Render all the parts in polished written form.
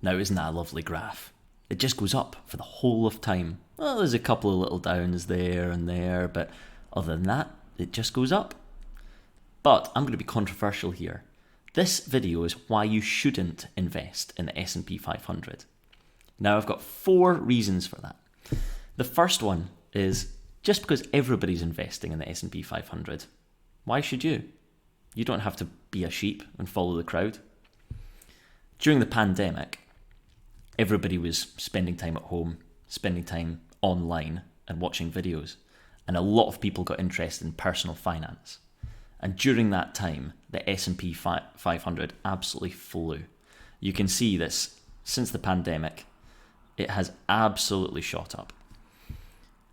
Now, isn't that a lovely graph? It just goes up for the whole of time. Well, there's a couple of little downs there and there, but other than that, it just goes up. But I'm going to be controversial here. This video is why you shouldn't invest in the S&P 500. Now, I've got 4 reasons for that. The first one is just because everybody's investing in the S&P 500, why should you? You don't have to be a sheep and follow the crowd. During the pandemic, everybody was spending time at home, spending time online and watching videos. And a lot of people got interested in personal finance. And during that time, the S&P 500 absolutely flew. You can see this since the pandemic, it has absolutely shot up.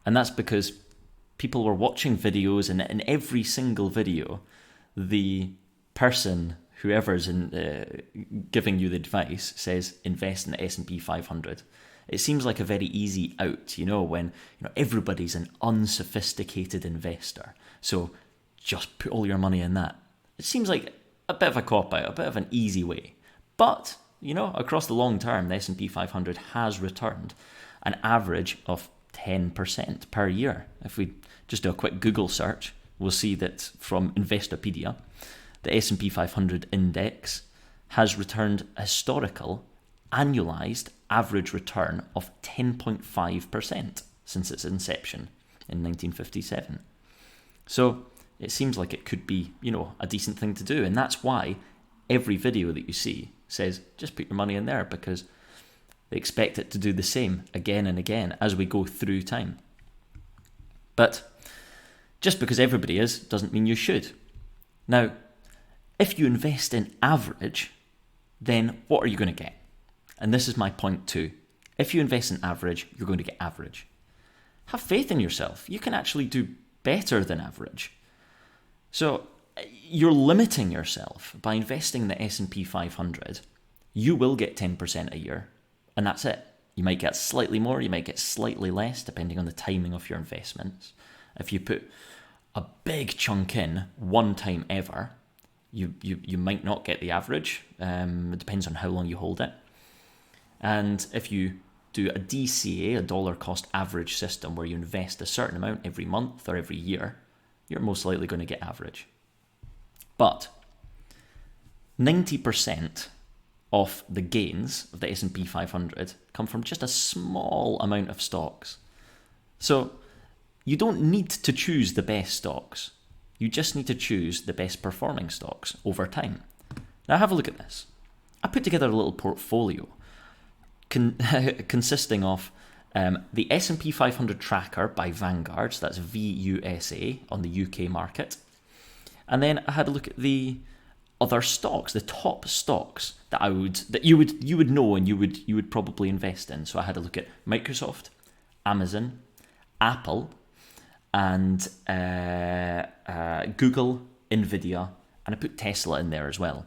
And that's because people were watching videos, and in every single video, the person, whoever's giving you the advice, says invest in the S&P 500. It seems like a very easy out, when everybody's an unsophisticated investor. So just put all your money in that. It seems like a bit of a cop-out, a bit of an easy way. But, across the long term, the S&P 500 has returned an average of 10% per year. If we just do a quick Google search, we'll see that from Investopedia, the S&P 500 index has returned a historical annualized average return of 10.5% since its inception in 1957. So it seems like it could be, a decent thing to do. And that's why every video that you see says, just put your money in there, because they expect it to do the same again and again as we go through time. But just because everybody is doesn't mean you should. Now, if you invest in average, then what are you going to get? And this is my point too. If you invest in average, you're going to get average. Have faith in yourself. You can actually do better than average. So you're limiting yourself by investing in the S&P 500. You will get 10% a year, and that's it. You might get slightly more, you might get slightly less, depending on the timing of your investments. If you put a big chunk in one time ever, you might not get the average. It depends on how long you hold it. And if you do a DCA, a dollar cost average system, where you invest a certain amount every month or every year, you're most likely going to get average. But 90% of the gains of the S&P 500 come from just a small amount of stocks. So you don't need to choose the best stocks. You just need to choose the best performing stocks over time. Now have a look at this. I put together a little portfolio consisting of the S&P 500 tracker by Vanguard, so that's VUSA on the UK market. And then I had a look at the other stocks, the top stocks that you would know and you would probably invest in. So I had a look at Microsoft, Amazon, Apple, and Google, Nvidia, and I put Tesla in there as well.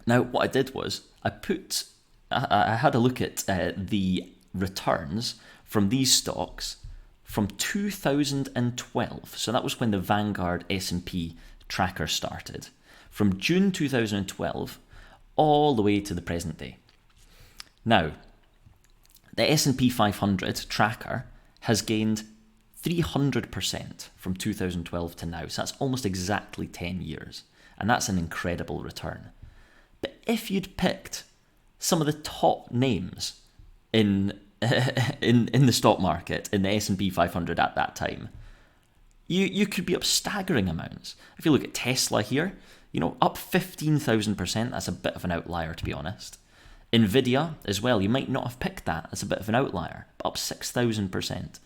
Now, what I did was I had a look at the returns from these stocks from 2012. So that was when the Vanguard S&P tracker started. From June 2012 all the way to the present day. Now, the S&P 500 tracker has gained 300% from 2012 to now. So that's almost exactly 10 years. And that's an incredible return. But if you'd picked some of the top names in the stock market, in the S&P 500 at that time, you could be up staggering amounts. If you look at Tesla here, up 15,000%, that's a bit of an outlier, to be honest. Nvidia as well, you might not have picked that, that's a bit of an outlier, but up 6,000%.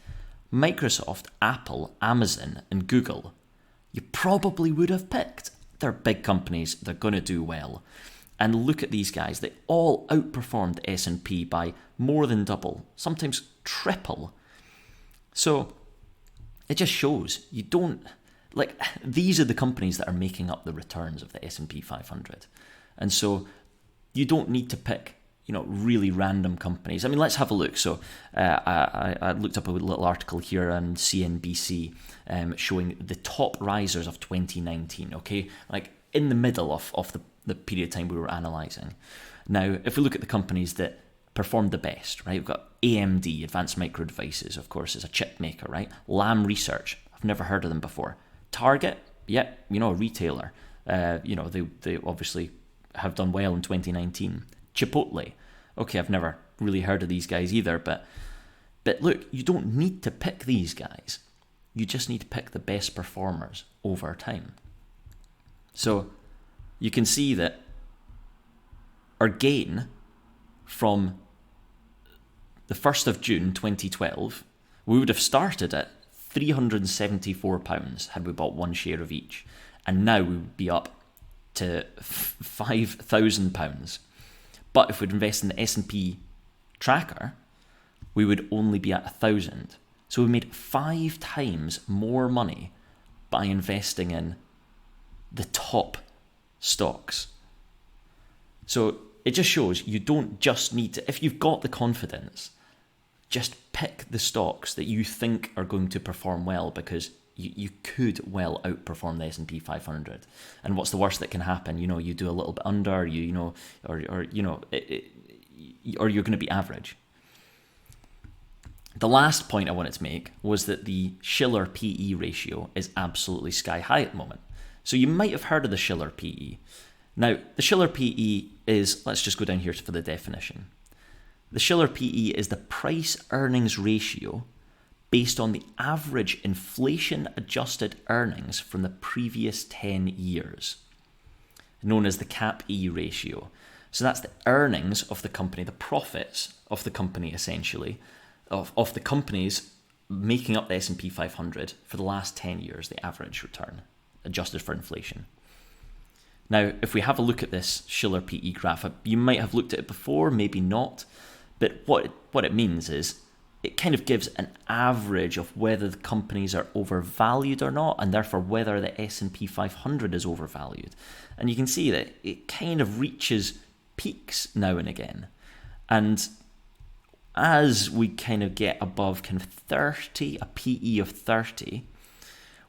Microsoft, Apple, Amazon, and Google, you probably would have picked. They're big companies, they're going to do well. And look at these guys, they all outperformed the S&P by more than double, sometimes triple. So it just shows you don't, these are the companies that are making up the returns of the S&P 500. And so you don't need to pick, really random companies. I mean, let's have a look. So I looked up a little article here on CNBC showing the top risers of 2019, okay? In the middle of the period of time we were analysing. Now, if we look at the companies that performed the best, right, we've got AMD, Advanced Micro Devices, of course, is a chip maker, right? Lam Research, I've never heard of them before. Target, yeah, a retailer. They obviously have done well in 2019. Chipotle, okay, I've never really heard of these guys either, but look, you don't need to pick these guys. You just need to pick the best performers over time. So you can see that our gain from the 1st of June 2012, we would have started at £374 had we bought one share of each. And now we would be up to £5,000. But if we'd invest in the S&P tracker, we would only be at 1,000. So we made 5 times more money by investing in the top stocks. So it just shows you don't just need to, if you've got the confidence, just pick the stocks that you think are going to perform well, because you could well outperform the S&P 500. And what's the worst that can happen? You do a little bit under, or you're going to be average. The last point I wanted to make was that the Shiller PE ratio is absolutely sky high at the moment. So you might have heard of the Shiller PE. Now, the Shiller PE is, let's just go down here for the definition. The Shiller PE is the price-earnings ratio based on the average inflation-adjusted earnings from the previous 10 years, known as the CAPE ratio. So that's the earnings of the company, the profits of the company, essentially, of the companies making up the S&P 500 for the last 10 years, the average return, adjusted for inflation. Now, if we have a look at this Shiller PE graph, you might have looked at it before, maybe not, but what it means is it kind of gives an average of whether the companies are overvalued or not, and therefore whether the S&P 500 is overvalued. And you can see that it kind of reaches peaks now and again. And as we kind of get above kind of 30, a PE of 30,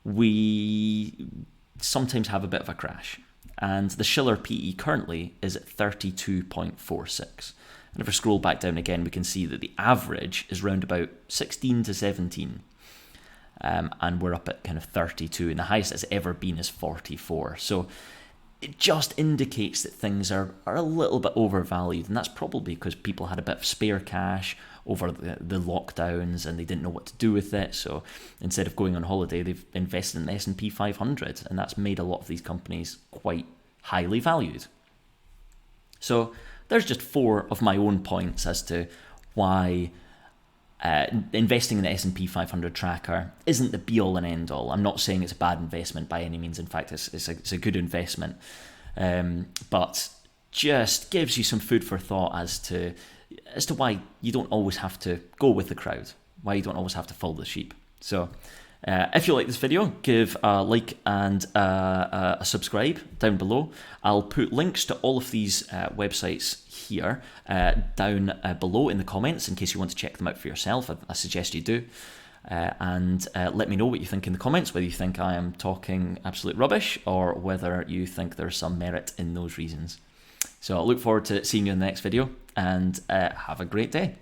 we sometimes have a bit of a crash. And the Shiller PE currently is at 32.46. And if we scroll back down again, we can see that the average is round about 16 to 17. And we're up at kind of 32, and the highest it's ever been is 44. So it just indicates that things are a little bit overvalued, and that's probably because people had a bit of spare cash over the lockdowns and they didn't know what to do with it. So instead of going on holiday, they've invested in the S&P 500, and that's made a lot of these companies quite highly valued. So there's just 4 of my own points as to why investing in the S&P 500 tracker isn't the be-all and end-all. I'm not saying it's a bad investment by any means. In fact, it's a good investment. But just gives you some food for thought as to why you don't always have to go with the crowd, why you don't always have to follow the sheep. So if you like this video, give a like and a subscribe down below. I'll put links to all of these websites here down below in the comments in case you want to check them out for yourself. I suggest you do. And let me know what you think in the comments, whether you think I am talking absolute rubbish or whether you think there's some merit in those reasons. So I look forward to seeing you in the next video, and have a great day.